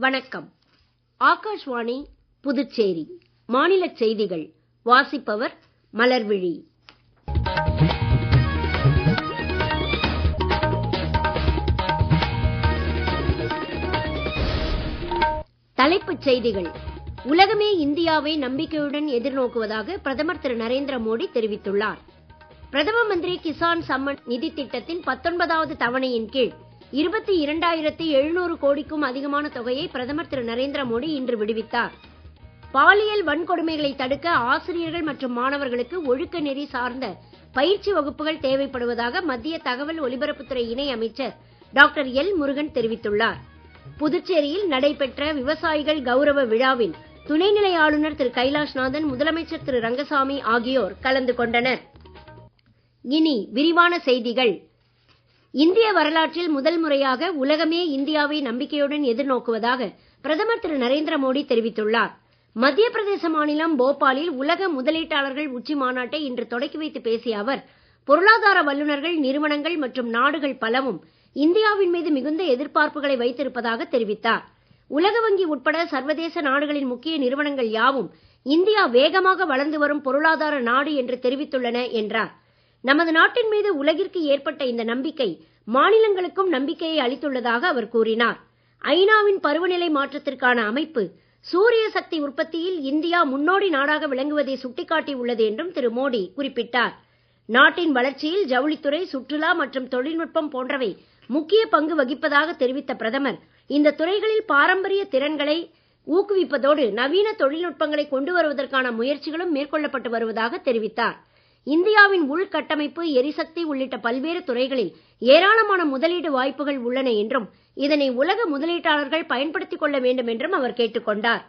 வணக்கம். ஆகாஷ்வாணி புதுச்சேரி மாநிலச் செய்திகள் வாசிப்பவர் மலர்விழி. தலைப்புச் செய்திகள். உலகமே இந்தியாவை நம்பிக்கையுடன் எதிர்நோக்குவதாக பிரதமர் திரு நரேந்திர மோடி தெரிவித்துள்ளார். பிரதம மந்திரி கிசான் சம்மன் நிதி திட்டத்தின் 19வது தவணையின் கீழ் 22,700 கோடிக்கும் அதிகமான தொகையை பிரதமர் திரு நரேந்திர மோடி இன்று விடுவித்தார். பாலியல் வன்கொடுமைகளை தடுக்க ஆசிரியர்கள் மற்றும் மாணவர்களுக்கு ஒழுக்க நெறி சார்ந்த பயிற்சி வகுப்புகள் தேவைப்படுவதாக மத்திய தகவல் ஒலிபரப்புத்துறை இணை அமைச்சர் டாக்டர் எல் முருகன் தெரிவித்துள்ளார். புதுச்சேரியில் நடைபெற்ற விவசாயிகள் கௌரவ விழாவில் துணைநிலை ஆளுநர் திரு கைலாஷ்நாதன், முதலமைச்சர் திரு ரங்கசாமி ஆகியோர் கலந்து கொண்டனர். இனி விரிவான செய்திகள். இந்திய வரலாற்றில் முதல் முறையாக உலகமே இந்தியாவை நம்பிக்கையுடன் எதிர்நோக்குவதாக பிரதமர் திரு நரேந்திர மோடி தெரிவித்துள்ளார். மத்திய பிரதேச மாநிலம் போபாலில் உலக முதலீட்டாளர்கள் உச்சி மாநாட்டை இன்று தொடக்கி வைத்து பேசிய அவர், பொருளாதார வல்லுநர்கள், நிறுவனங்கள் மற்றும் நாடுகள் பலவும் இந்தியாவின் மீது மிகுந்த எதிர்பார்ப்புகளை வைத்திருப்பதாக தெரிவித்தார். உலக வங்கி உட்பட சர்வதேச நாடுகளின் முக்கிய நிறுவனங்கள் யாவும் இந்தியா வேகமாக வளர்ந்து வரும் பொருளாதார நாடு என்று தெரிவித்துள்ளன என்றார். நமது நாட்டின் மீது உலகிற்கு ஏற்பட்ட இந்த நம்பிக்கை மாநிலங்களுக்கும் நம்பிக்கையை அளித்துள்ளதாக அவர் கூறினார். ஐநாவின் பருவநிலை மாற்றத்திற்கான அமைப்பு சூரிய சக்தி உற்பத்தியில் இந்தியா முன்னோடி நாடாக விளங்குவதை சுட்டிக்காட்டியுள்ளது என்றும் திரு மோடி குறிப்பிட்டார். நாட்டின் வளர்ச்சியில் ஜவுளித்துறை, சுற்றுலா மற்றும் தொழில்நுட்பம் போன்றவை முக்கிய பங்கு வகிப்பதாக தெரிவித்த பிரதமர், இந்த துறைகளில் பாரம்பரிய திறன்களை ஊக்குவிப்பதோடு நவீன தொழில்நுட்பங்களை கொண்டு வருவதற்கான முயற்சிகளும் மேற்கொள்ளப்பட்டு வருவதாக தெரிவித்தார். இந்தியாவின் உள்கட்டமைப்பு, எரிசக்தி உள்ளிட்ட பல்வேறு துறைகளில் ஏராளமான முதலீடு வாய்ப்புகள் உள்ளன என்றும் இதனை உலக முதலீட்டாளர்கள் பயன்படுத்திக் கொள்ள வேண்டும் என்றும் அவர் கேட்டுக் கொண்டார்.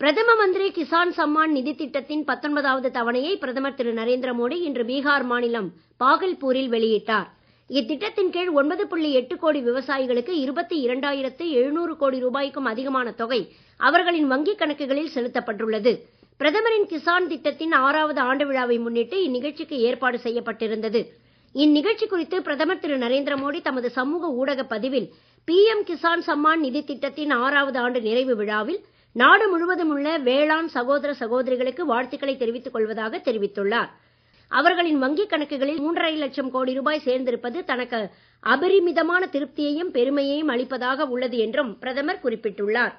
பிரதம மந்திரி கிசான் சம்மான் நிதி திட்டத்தின் 19வது தவணையை பிரதமர் திரு நரேந்திர மோடி இன்று பீகார் மாநிலம் பாகல்பூரில் வெளியிட்டார். இத்திட்டத்தின் கீழ் 9.8 கோடி விவசாயிகளுக்கு 22,700 கோடி ரூபாய்க்கும் அதிகமான தொகை அவர்களின் வங்கிக் கணக்குகளில் செலுத்தப்பட்டுள்ளது. பிரதமரின் கிசான் திட்டத்தின் 6வது ஆண்டு விழாவை முன்னிட்டு இந்நிகழ்ச்சிக்கு ஏற்பாடு செய்யப்பட்டிருந்தது. இந்நிகழ்ச்சி குறித்து பிரதமர் திரு நரேந்திர மோடி தமது சமூக ஊடக பதிவில், PM கிசான் சம்மான் நிதி திட்டத்தின் 6வது ஆண்டு நிறைவு விழாவில் நாடு முழுவதும் உள்ள வேளாண் சகோதர சகோதரிகளுக்கு வாழ்த்துக்களை தெரிவித்துக் கொள்வதாக தெரிவித்துள்ளார். அவர்களின் வங்கிக் கணக்குகளில் 3,50,000 லட்சம் கோடி ரூபாய் சேர்ந்திருப்பது தனக்கு அபரிமிதமான திருப்தியையும் பெருமையையும் அளிப்பதாக உள்ளது என்றும் பிரதமர் குறிப்பிட்டுள்ளார்.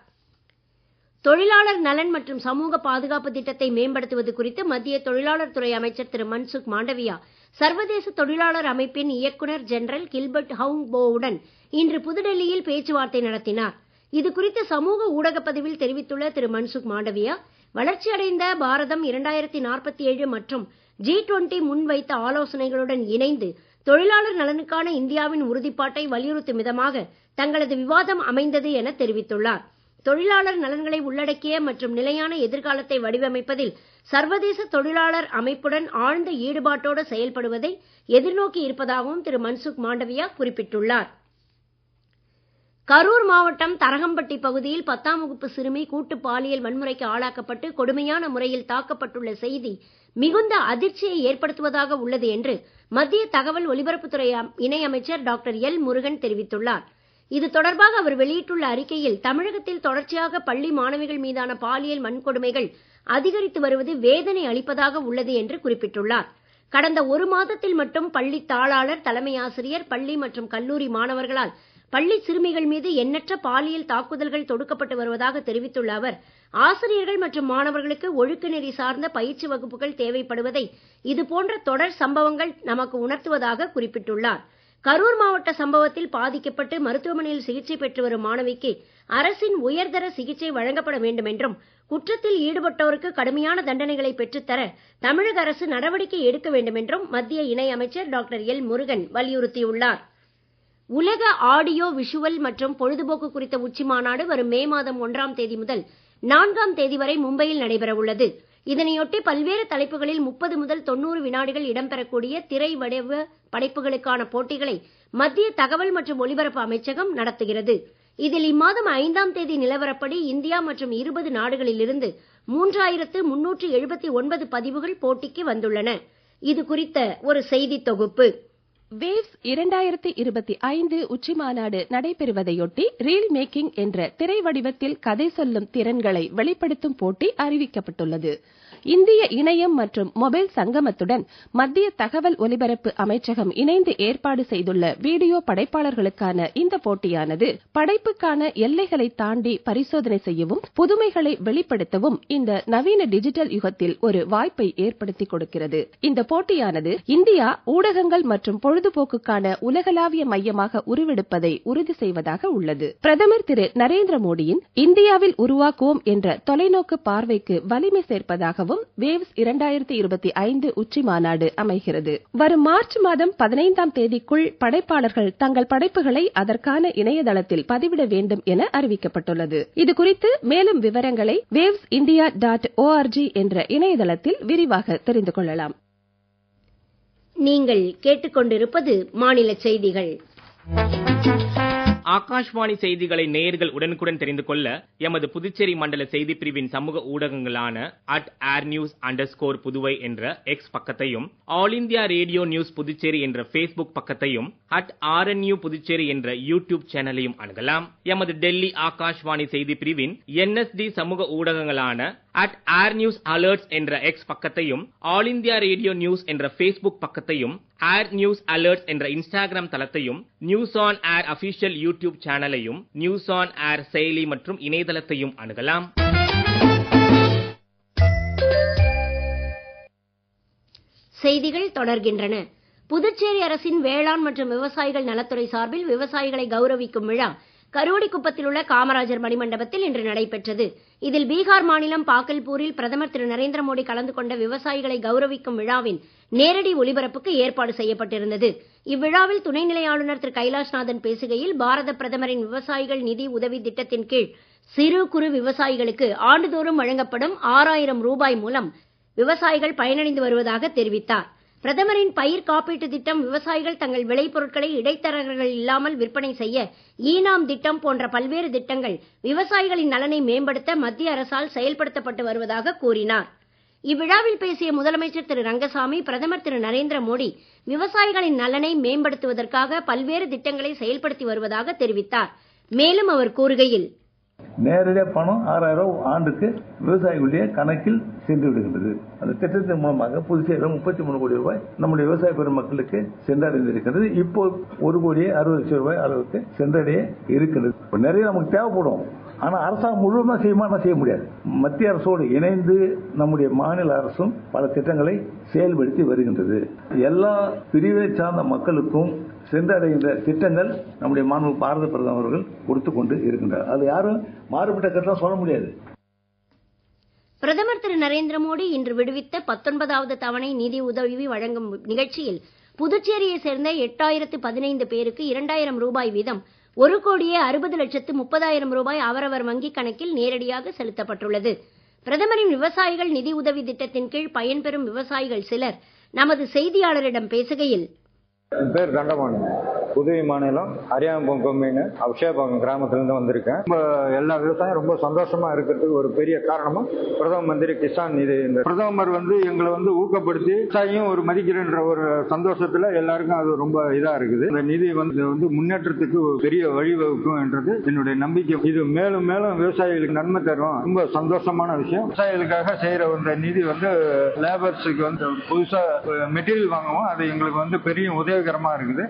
தொழிலாளர் நலன் மற்றும் சமூக பாதுகாப்பு திட்டத்தை மேம்படுத்துவது குறித்து மத்திய தொழிலாளர் துறை அமைச்சர் திரு மன்சுக் மாண்டவியா சர்வதேச தொழிலாளர் அமைப்பின் இயக்குனர் ஜெனரல் கில்பர்ட் ஹவுங்போவுடன் இன்று புதுடெல்லியில் பேச்சுவார்த்தை நடத்தினார். இது குறித்து சமூக ஊடகப் பதிவில் தெரிவித்துள்ள திரு மன்சுக் மாண்டவியா, வளர்ச்சியடைந்த பாரதம் 2047 மற்றும் G20 முன்வைத்த ஆலோசனைகளுடன் இணைந்து தொழிலாளர் நலனுக்கான இந்தியாவின் உறுதிப்பாட்டை வலியுறுத்தும் விதமாக தங்களது விவாதம் அமைந்தது என தெரிவித்துள்ளார். தொழிலாளர் நலன்களை உள்ளடக்கிய மற்றும் நிலையான எதிர்காலத்தை வடிவமைப்பதில் சர்வதேச தொழிலாளர் அமைப்புடன் ஆழ்ந்த ஈடுபாட்டோடு செயல்படுவதை எதிர்நோக்கி இருப்பதாகவும் திரு மன்சுக் மாண்டவியா குறிப்பிட்டுள்ளார். கரூர் மாவட்டம் தரகம்பட்டி பகுதியில் 10ஆம் வகுப்பு சிறுமி கூட்டு பாலியல் வன்முறைக்கு ஆளாக்கப்பட்டு கொடுமையான முறையில் தாக்கப்பட்டுள்ள செய்தி மிகுந்த அதிர்ச்சியை ஏற்படுத்துவதாக உள்ளது என்று மத்திய தகவல் ஒலிபரப்புத்துறை இணை அமைச்சர் டாக்டர் எல் முருகன் தெரிவித்துள்ளார். இது தொடர்பாக அவர் வெளியிட்டுள்ள அறிக்கையில், தமிழகத்தில் தொடர்ச்சியாக பள்ளி மாணவிகள் மீதான பாலியல் வன்கொடுமைகள் அதிகரித்து வருவது வேதனை அளிப்பதாக உள்ளது என்று குறிப்பிட்டுள்ளார். கடந்த ஒரு மாதத்தில் மட்டும் பள்ளி தாளாளர், தலைமை ஆசிரியர், பள்ளி மற்றும் கல்லூரி மாணவர்களால் பள்ளி சிறுமிகள் மீது எண்ணற்ற பாலியல் தாக்குதல்கள் தொடுக்கப்பட்டு வருவதாக தெரிவித்துள்ள அவர், ஆசிரியர்கள் மற்றும் மாணவர்களுக்கு ஒழுக்க நெறி சார்ந்த பயிற்சி வகுப்புகள் தேவைப்படுவதை இதுபோன்ற தொடர் சம்பவங்கள் நமக்கு உணர்த்துவதாக குறிப்பிட்டுள்ளார். கரூர் மாவட்ட சம்பவத்தில் பாதிக்கப்பட்டு மருத்துவமனையில் சிகிச்சை பெற்று வரும் மாணவிக்கு அரசின் உயர்தர சிகிச்சை வழங்கப்பட வேண்டும் என்றும், குற்றத்தில் ஈடுபட்டோருக்கு கடுமையான தண்டனைகளை பெற்றுத்தர தமிழக அரசு நடவடிக்கை எடுக்க வேண்டும் என்றும் மத்திய இணை அமைச்சர் டாக்டர் எல் முருகன் வலியுறுத்தியுள்ளார். உலக ஆடியோ விஷுவல் மற்றும் பொழுதுபோக்கு குறித்த உச்சி மாநாடு வரும் மே மாதம் 1ஆம் தேதி முதல் 4ஆம் தேதி வரை மும்பையில் நடைபெற உள்ளது. இதனையொட்டி பல்வேறு தலைப்புகளில் 30 முதல் 90 வினாடிகள் இடம்பெறக்கூடிய திரை வடிவ படைப்புகளுக்கான போட்டிகளை மத்திய தகவல் மற்றும் ஒலிபரப்பு அமைச்சகம் நடத்துகிறது. இதில் இம்மாதம் 5ஆம் தேதி நிலவரப்படி இந்தியா மற்றும் 20 நாடுகளிலிருந்து 3,379 பதிவுகள் போட்டிக்கு வந்துள்ளன. இது குறித்த ஒரு செய்தி தொகுப்பு. வேவ்ஸ் 2025 உச்சிமாநாடு நடைபெறுவதையொட்டி ரீல் மேக்கிங் என்ற திரை வடிவத்தில் கதை சொல்லும் திறன்களை வெளிப்படுத்தும் போட்டி அறிவிக்கப்பட்டுள்ளது. இந்திய இணையம் மற்றும் மொபைல் சங்கமத்துடன் மத்திய தகவல் ஒலிபரப்பு அமைச்சகம் இணைந்து ஏற்பாடு செய்துள்ள வீடியோ படைப்பாளர்களுக்கான இந்த போட்டியானது படைப்புக்கான எல்லைகளை தாண்டி பரிசோதனை செய்யவும் புதுமைகளை வெளிப்படுத்தவும் இந்த நவீன டிஜிட்டல் யுகத்தில் ஒரு வாய்ப்பை ஏற்படுத்தி கொடுக்கிறது. இந்த போட்டியானது இந்தியா ஊடகங்கள் மற்றும் பொழுதுபோக்குக்கான உலகளாவிய மையமாக உருவெடுப்பதை உறுதி செய்வதாக உள்ளது. பிரதமர் திரு நரேந்திர மோடியின் இந்தியாவில் உருவாக்குவோம் என்ற தொலைநோக்கு பார்வைக்கு வலிமை சேர்ப்பதாகவும் வேவ்ஸ் 2025 உச்சி மாநாடு அமைகிறது. வரும் மார்ச் மாதம் 15ஆம் தேதிக்குள் படைப்பாளர்கள் தங்கள் படைப்புகளை அதற்கான இணையதளத்தில் பதிவிட வேண்டும் என அறிவிக்கப்பட்டுள்ளது. இதுகுறித்து மேலும் விவரங்களை wavesindia.org என்ற இணையதளத்தில் விரிவாக தெரிந்து கொள்ளலாம். நீங்கள் கேட்டுக்கொண்டிருப்பது மாநில செய்திகள். ஆகாஷ்வாணி செய்திகளை நேயர்கள் உடனுக்குடன் தெரிந்து கொள்ள எமது புதுச்சேரி மண்டல செய்தி பிரிவின் சமூக ஊடகங்களான @airnews_புதுவை என்ற எக்ஸ் பக்கத்தையும், all India radio news Puducherry என்ற Facebook பக்கத்தையும், @RNU புதுச்சேரி என்ற யூடியூப் சேனலையும் அணுகலாம். எமது டெல்லி ஆகாஷ்வாணி செய்தி பிரிவின் NSD சமூக ஊடகங்களான @airnews_alerts என்ற எக்ஸ் பக்கத்தையும், ஆல் இந்தியா ரேடியோ நியூஸ் என்ற Facebook பக்கத்தையும், News Alerts என்ற இன்ஸ்டாகிராம் தளத்தையும், news on air official YouTube சேனலையும், நியூஸ் ஆன் ஏர் செயலி மற்றும் இணையதளத்தையும் அணுகலாம். செய்திகள் தொடர்கின்றன. புதுச்சேரி அரசின் வேளாண் மற்றும் விவசாயிகள் நலத்துறை சார்பில் விவசாயிகளை கௌரவிக்கும் விழா கருவடிக்குப்பத்தில் உள்ள காமராஜர் மணிமண்டபத்தில் இன்று நடைபெற்றது. இதில் பீகார் மாநிலம் பாக்கல்பூரில் பிரதமர் திரு நரேந்திர மோடி கலந்து கொண்ட விவசாயிகளை கௌரவிக்கும் விழாவின் நேரடி ஒளிபரப்புக்கு ஏற்பாடு செய்யப்பட்டிருந்தது. இவ்விழாவில் துணைநிலை ஆளுநர் திரு கைலாஷ்நாதன் பேசுகையில், பாரத பிரதமரின் விவசாயிகள் நிதி உதவி திட்டத்தின் கீழ் சிறு குறு விவசாயிகளுக்கு ஆண்டுதோறும் வழங்கப்படும் 6000 ரூபாய் மூலம் விவசாயிகள் பயனடைந்து வருவதாக தெரிவித்தார். பிரதமரின் பயிர் காப்பீட்டு திட்டம், விவசாயிகள் தங்கள் விளைபொருட்களை இடைத்தரகர்கள் இல்லாமல் விற்பனை செய்ய ஈனாம் திட்டம் போன்ற பல்வேறு திட்டங்கள் விவசாயிகளின் நலனை மேம்படுத்த மத்திய அரசால் செயல்படுத்தப்பட்டு வருவதாக கூறினார். இவ்விழாவில் பேசிய முதலமைச்சர் திரு ரங்கசாமி, பிரதமர் திரு நரேந்திர மோடி விவசாயிகளின் நலனை மேம்படுத்துவதற்காக பல்வேறு திட்டங்களை செயல்படுத்தி வருவதாக தெரிவித்தார். மேலும் அவர் கூறுகையில், நேரடியாக பணம் 6000 ஆண்டுக்கு விவசாயிகளுடைய கணக்கில் சென்று விடுகின்றது. அந்த திட்டத்தின் மூலமாக புதுச்சேரியில் 33 கோடி ரூபாய் நம்முடைய விவசாய பெருமக்களுக்கு சென்றடைந்திருக்கிறது. இப்போ 1,60,00,000 அளவுக்கு சென்றடைய இருக்கிறது. நிறைய நமக்கு தேவைப்படும். ஆனா அரசாங்கம் முழுவதுமா செய்யுமா செய்ய முடியாது. மத்திய அரசோடு இணைந்து நம்முடைய மாநில அரசும் பல திட்டங்களை செயல்படுத்தி வருகின்றது. எல்லா பிரிவை சார்ந்த மக்களுக்கும் சென்றடைகின்ற திட்டங்கள் நம்முடைய மாண்பு பாரத பிரதமர் அவர்கள் கொடுத்துக் கொண்டு இருக்கின்றார். அது யாரும் மாறுபட்ட கருத்தாக சொல்ல முடியாது. பிரதமர் திரு நரேந்திர மோடி இன்று விடுவித்த 19வது தவணை நிதி உதவி வழங்கும் நிகழ்ச்சியில் புதுச்சேரியை சேர்ந்த 8015 பேருக்கு 2000 ரூபாய் வீதம் 1,60,30,000 ரூபாய் அவரவர் வங்கிக் கணக்கில் நேரடியாக செலுத்தப்பட்டுள்ளது. பிரதமரின் விவசாயிகள் நிதி உதவி திட்டத்தின் கீழ் பயன்பெறும் விவசாயிகள் சிலர் நமது செய்தியாளரிடம் பேசுகையில், என் பேர் தண்டமான், புதுவை மாநிலம் அரியாம்பம் கொம்மின்னு அபிஷேகம் கிராமத்திலிருந்து வந்திருக்கேன். எல்லா விவசாயம் ரொம்ப சந்தோஷமா இருக்கிறதுக்கு ஒரு பெரிய காரணமும் பிரதம மந்திரி கிசான் நிதி. இந்த பிரதமர் எங்களை ஊக்கப்படுத்தி விவசாயியும் ஒரு மதிக்கிறன்ற ஒரு சந்தோஷத்துல எல்லாருக்கும் அது ரொம்ப இதா இருக்குது. இந்த நிதி முன்னேற்றத்துக்கு பெரிய வழிவகுக்கும் என்றது என்னுடைய நம்பிக்கை. இது மேலும் மேலும் விவசாயிகளுக்கு நன்மை தரும். ரொம்ப சந்தோஷமான விஷயம். விவசாயிகளுக்காக செய்யற இந்த நிதி லேபர்ஸுக்கு புதுசா மெட்டீரியல் வாங்கவும் அது எங்களுக்கு பெரிய உதவிகரமா இருக்குது.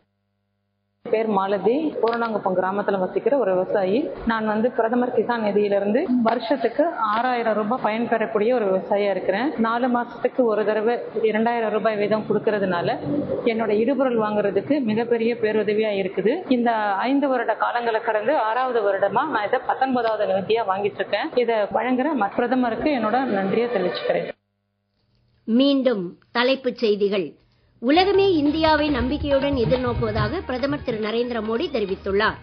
பேர் மாலதி, பூரணாங்குப்பம் கிராமத்துல வசிக்கிற ஒரு விவசாயி. நான் பிரதமர் கிசான் நிதியிலிருந்து வருஷத்துக்கு 6000 ரூபாய் பயன்பெறக்கூடிய ஒரு விவசாயியா இருக்கிறேன். 4 மாசத்துக்கு ஒரு தடவை 2000 ரூபாய் வீதம் கொடுக்கறதுனால என்னோட இடுபொருள் வாங்குறதுக்கு மிகப்பெரிய பேருதவியா இருக்குது. இந்த 5 வருட காலங்களை கடந்து 6வது வருடமா நான் இதை 19வது நிதியா வாங்கிட்டு இருக்கேன். இதை வழங்குற பிரதமருக்கு என்னோட நன்றியை தெரிவிச்சுக்கிறேன். மீண்டும் தலைப்புச் செய்திகள். உலகமே இந்தியாவை நம்பிக்கையுடன் எதிர்நோக்குவதாக பிரதமர் திரு நரேந்திர மோடி தெரிவித்துள்ளார்.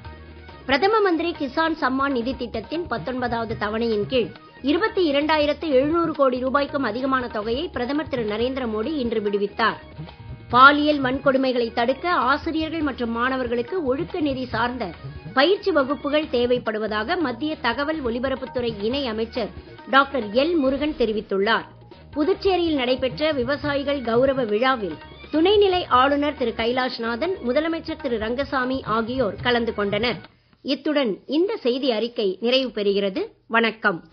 பிரதம மந்திரி கிசான் சம்மான் நிதி திட்டத்தின் 19வது தவணையின் கீழ் 22,700 கோடி ரூபாய்க்கும் அதிகமான தொகையை பிரதமர் திரு நரேந்திர மோடி இன்று விடுவித்தார். பாலியல் வன்கொடுமைகளை தடுக்க ஆசிரியர்கள் மற்றும் மாணவர்களுக்கு ஒழுக்க நெறி சார்ந்த பயிற்சி வகுப்புகள் தேவைப்படுவதாக மத்திய தகவல் ஒலிபரப்புத்துறை இணை அமைச்சர் டாக்டர் எல் முருகன் தெரிவித்துள்ளார். புதுச்சேரியில் நடைபெற்ற விவசாயிகள் கௌரவ விழாவில் துணைநிலை ஆளுநர் திரு கைலாஷ்நாதன், முதலமைச்சர் திரு ரங்கசாமி ஆகியோர் கலந்து கொண்டனர். இத்துடன் இந்த செய்தி அறிக்கை நிறைவு பெறுகிறது. வணக்கம்.